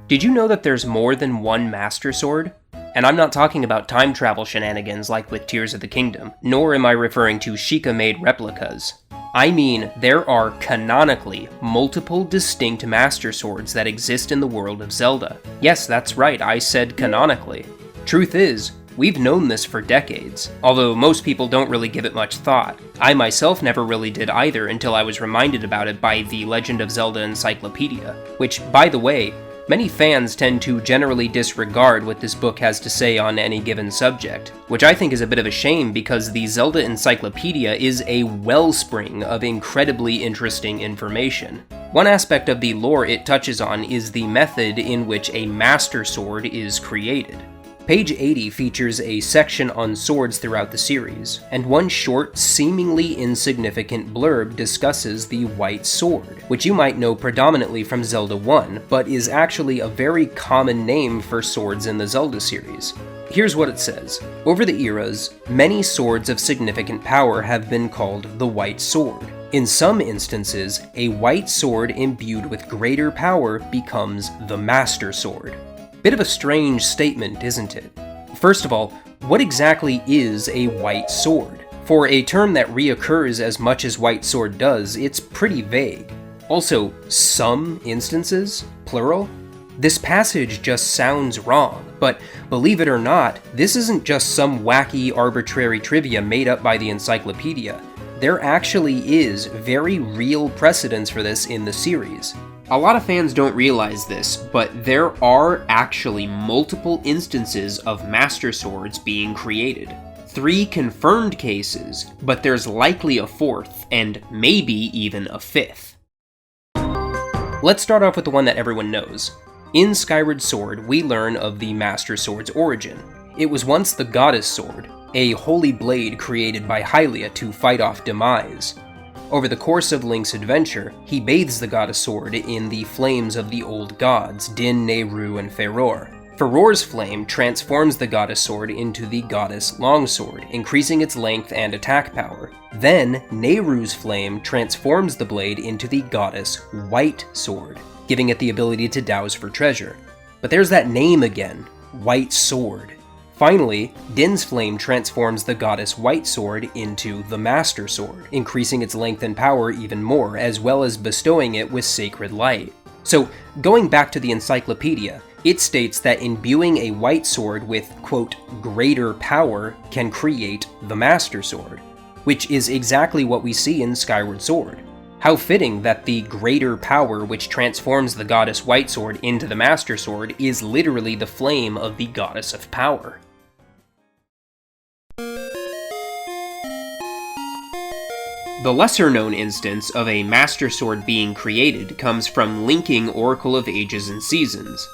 Did you know that there's more than one Master Sword? And I'm not talking about time travel shenanigans like with Tears of the Kingdom, nor am I referring to Sheikah-made replicas. I mean, there are canonically multiple distinct Master Swords that exist in the world of Zelda. Yes, that's right, I said canonically. Truth is, we've known this for decades, although most people don't really give it much thought. I myself never really did either until I was reminded about it by the Legend of Zelda Encyclopedia, which, by the way, many fans tend to generally disregard what this book has to say on any given subject, which I think is a bit of a shame because the Zelda Encyclopedia is a wellspring of incredibly interesting information. One aspect of the lore it touches on is the method in which a Master Sword is created. Page 80 features a section on swords throughout the series, and one short, seemingly insignificant blurb discusses the White Sword, which you might know predominantly from Zelda 1, but is actually a very common name for swords in the Zelda series. Here's what it says. Over the eras, many swords of significant power have been called the White Sword. In some instances, a white sword imbued with greater power becomes the Master Sword. Bit of a strange statement, isn't it? First of all, what exactly is a white sword? For a term that reoccurs as much as white sword does, it's pretty vague. Also, some instances? Plural? This passage just sounds wrong, but believe it or not, this isn't just some wacky, arbitrary trivia made up by the encyclopedia. There actually is very real precedence for this in the series. A lot of fans don't realize this, but there are actually multiple instances of Master Swords being created. 3 confirmed cases, but there's likely a 4th, and maybe even a 5th. Let's start off with the one that everyone knows. In Skyward Sword, we learn of the Master Sword's origin. It was once the Goddess Sword, a holy blade created by Hylia to fight off demise. Over the course of Link's adventure, he bathes the Goddess Sword in the flames of the old gods, Din, Nehru, and Feror. Feror's flame transforms the Goddess Sword into the Goddess Longsword, increasing its length and attack power. Then, Nehru's flame transforms the blade into the Goddess White Sword, giving it the ability to douse for treasure. But there's that name again, White Sword. Finally, Din's flame transforms the Goddess White Sword into the Master Sword, increasing its length and power even more, as well as bestowing it with sacred light. So, going back to the encyclopedia, it states that imbuing a white sword with, quote, greater power can create the Master Sword, which is exactly what we see in Skyward Sword. How fitting that the greater power which transforms the Goddess White Sword into the Master Sword is literally the flame of the Goddess of Power. The lesser-known instance of a Master Sword being created comes from linking Oracle of Ages and Seasons.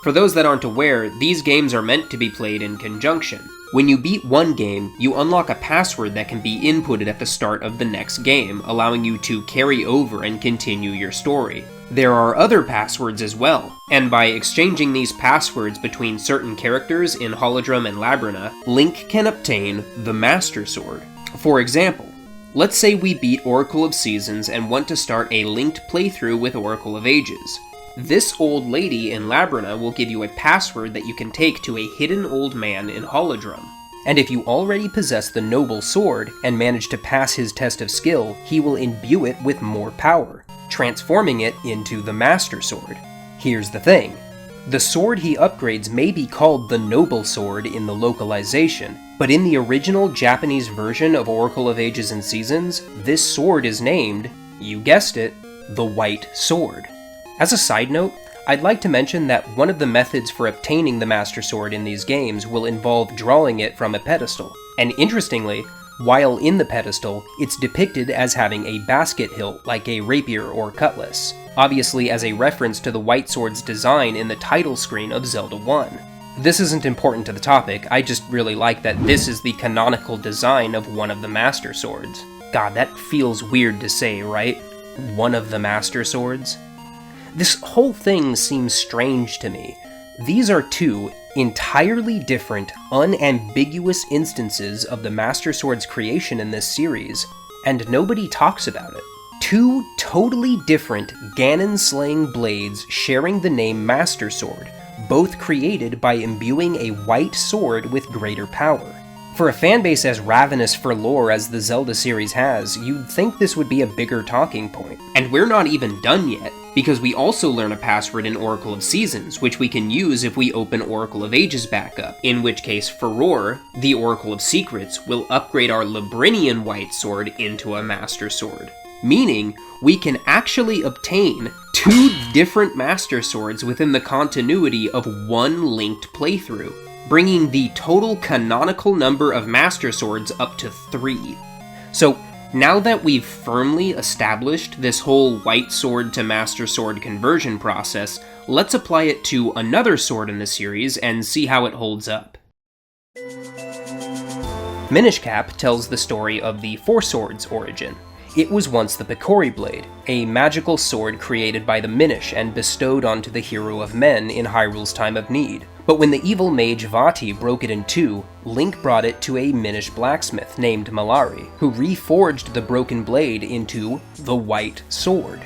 For those that aren't aware, these games are meant to be played in conjunction. When you beat one game, you unlock a password that can be inputted at the start of the next game, allowing you to carry over and continue your story. There are other passwords as well, and by exchanging these passwords between certain characters in Holodrum and Labrina, Link can obtain the Master Sword. For example, let's say we beat Oracle of Seasons and want to start a linked playthrough with Oracle of Ages. This old lady in Labrina will give you a password that you can take to a hidden old man in Holodrum. And if you already possess the Noble Sword and manage to pass his test of skill, he will imbue it with more power, transforming it into the Master Sword. Here's the thing. The sword he upgrades may be called the Noble Sword in the localization, but in the original Japanese version of Oracle of Ages and Seasons, this sword is named, you guessed it, the White Sword. As a side note, I'd like to mention that one of the methods for obtaining the Master Sword in these games will involve drawing it from a pedestal. And interestingly, while in the pedestal, it's depicted as having a basket hilt like a rapier or cutlass, obviously as a reference to the White Sword's design in the title screen of Zelda 1. This isn't important to the topic, I just really like that this is the canonical design of one of the Master Swords. God, that feels weird to say, right? One of the Master Swords? This whole thing seems strange to me. These are 2 entirely different, unambiguous instances of the Master Sword's creation in this series, and nobody talks about it. two totally different Ganon-slaying blades sharing the name Master Sword, both created by imbuing a white sword with greater power. For a fanbase as ravenous for lore as the Zelda series has, you'd think this would be a bigger talking point. And we're not even done yet, because we also learn a password in Oracle of Seasons, which we can use if we open Oracle of Ages back up, in which case Furore, the Oracle of Secrets, will upgrade our Librinian white sword into a Master Sword. Meaning, we can actually obtain two different Master Swords within the continuity of one linked playthrough, bringing the total canonical number of Master Swords up to 3. So, now that we've firmly established this whole white sword to Master Sword conversion process, let's apply it to another sword in the series and see how it holds up. Minish Cap tells the story of the Four Swords origin. It was once the Picori Blade, a magical sword created by the Minish and bestowed onto the hero of men in Hyrule's time of need. But when the evil mage Vati broke it in two, Link brought it to a Minish blacksmith named Malari, who reforged the broken blade into the White Sword.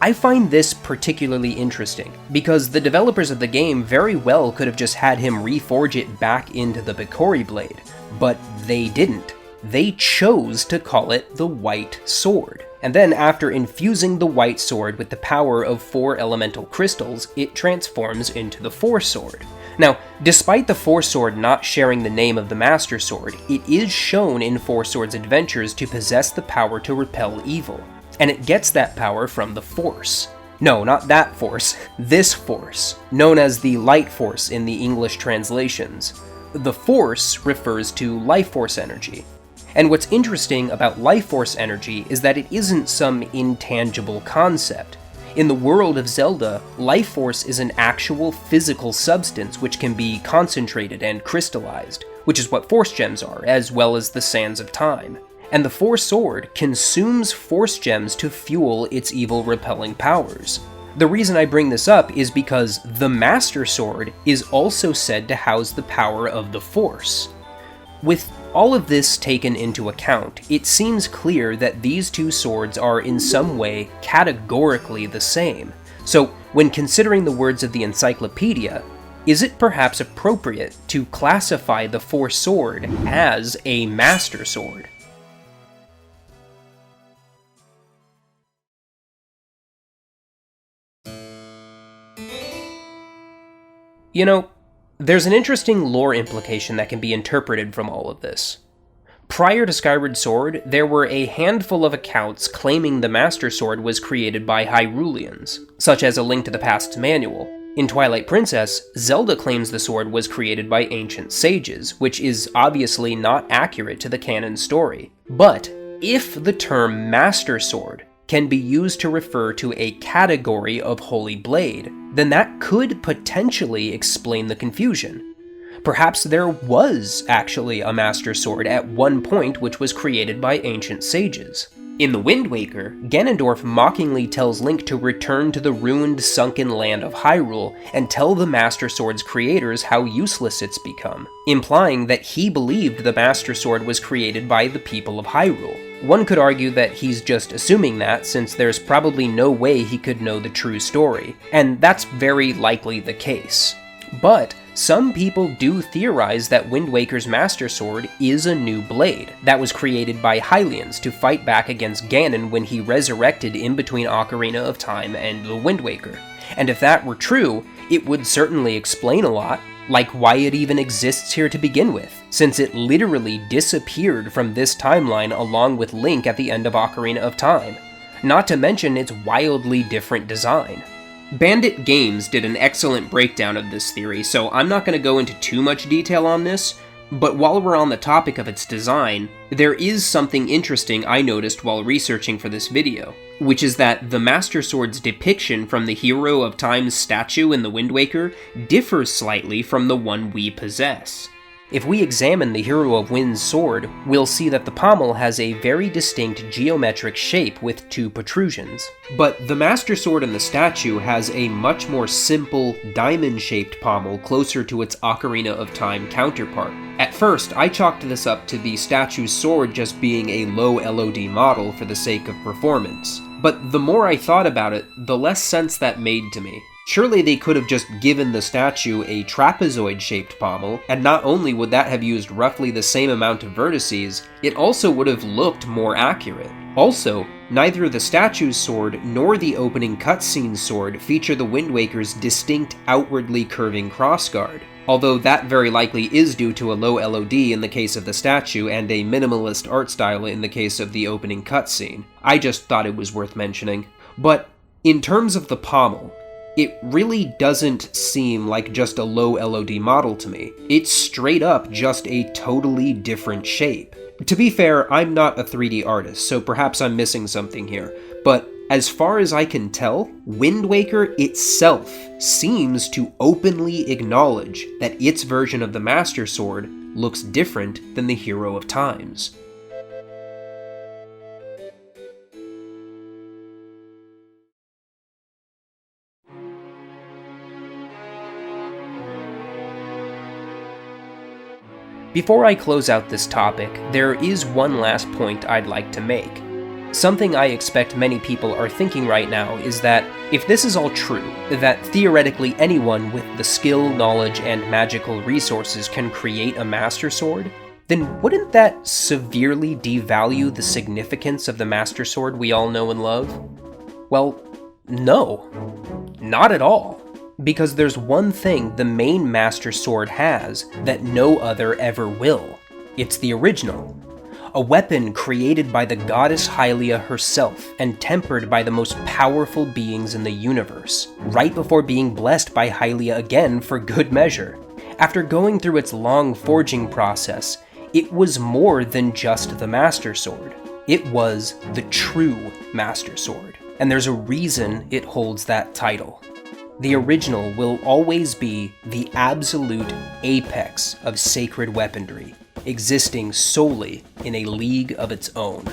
I find this particularly interesting, because the developers of the game very well could have just had him reforge it back into the Picori Blade, but they didn't. They chose to call it the White Sword. And then after infusing the White Sword with the power of 4 elemental crystals, it transforms into the Four Sword. Now, despite the Four Sword not sharing the name of the Master Sword, it is shown in Four Sword's adventures to possess the power to repel evil. And it gets that power from the Force. No, not that Force, this Force, known as the Light Force in the English translations. The Force refers to life force energy. And what's interesting about life force energy is that it isn't some intangible concept. In the world of Zelda, life force is an actual physical substance which can be concentrated and crystallized, which is what force gems are, as well as the sands of time. And the Four Sword consumes force gems to fuel its evil repelling powers. The reason I bring this up is because the Master Sword is also said to house the power of the Force. With all of this taken into account, it seems clear that these two swords are in some way categorically the same. So, when considering the words of the encyclopedia, is it perhaps appropriate to classify the Four Sword as a Master Sword? You know, there's an interesting lore implication that can be interpreted from all of this. Prior to Skyward Sword, there were a handful of accounts claiming the Master Sword was created by Hyruleans, such as A Link to the Past's Manual. In Twilight Princess, Zelda claims the sword was created by ancient sages, which is obviously not accurate to the canon story. But if the term Master Sword can be used to refer to a category of Holy Blade, then that could potentially explain the confusion. Perhaps there was actually a Master Sword at one point which was created by ancient sages. In The Wind Waker, Ganondorf mockingly tells Link to return to the ruined, sunken land of Hyrule and tell the Master Sword's creators how useless it's become, implying that he believed the Master Sword was created by the people of Hyrule. One could argue that he's just assuming that, since there's probably no way he could know the true story, and that's very likely the case. But some people do theorize that Wind Waker's Master Sword is a new blade that was created by Hylians to fight back against Ganon when he resurrected in between Ocarina of Time and The Wind Waker. And if that were true, it would certainly explain a lot, like why it even exists here to begin with, since it literally disappeared from this timeline along with Link at the end of Ocarina of Time, not to mention its wildly different design. Bandit Games did an excellent breakdown of this theory, so I'm not going to go into too much detail on this, but while we're on the topic of its design, there is something interesting I noticed while researching for this video, which is that the Master Sword's depiction from the Hero of Time's statue in The Wind Waker differs slightly from the one we possess. If we examine the Hero of Wind's sword, we'll see that the pommel has a very distinct geometric shape with 2 protrusions. But the Master Sword in the statue has a much more simple, diamond-shaped pommel closer to its Ocarina of Time counterpart. At first, I chalked this up to the statue's sword just being a low LOD model for the sake of performance. But the more I thought about it, the less sense that made to me. Surely they could have just given the statue a trapezoid-shaped pommel, and not only would that have used roughly the same amount of vertices, it also would have looked more accurate. Also, neither the statue's sword nor the opening cutscene sword feature the Wind Waker's distinct outwardly curving crossguard, although that very likely is due to a low LOD in the case of the statue and a minimalist art style in the case of the opening cutscene. I just thought it was worth mentioning. But in terms of the pommel, it really doesn't seem like just a low LOD model to me. It's straight up just a totally different shape. To be fair, I'm not a 3D artist, so perhaps I'm missing something here, but as far as I can tell, Wind Waker itself seems to openly acknowledge that its version of the Master Sword looks different than the Hero of Time's. Before I close out this topic, there is one last point I'd like to make. Something I expect many people are thinking right now is that if this is all true, that theoretically anyone with the skill, knowledge, and magical resources can create a Master Sword, then wouldn't that severely devalue the significance of the Master Sword we all know and love? Well, no. Not at all. Because there's one thing the main Master Sword has that no other ever will. It's the original. A weapon created by the goddess Hylia herself and tempered by the most powerful beings in the universe, right before being blessed by Hylia again for good measure. After going through its long forging process, it was more than just the Master Sword. It was the true Master Sword, and there's a reason it holds that title. The original will always be the absolute apex of sacred weaponry, existing solely in a league of its own.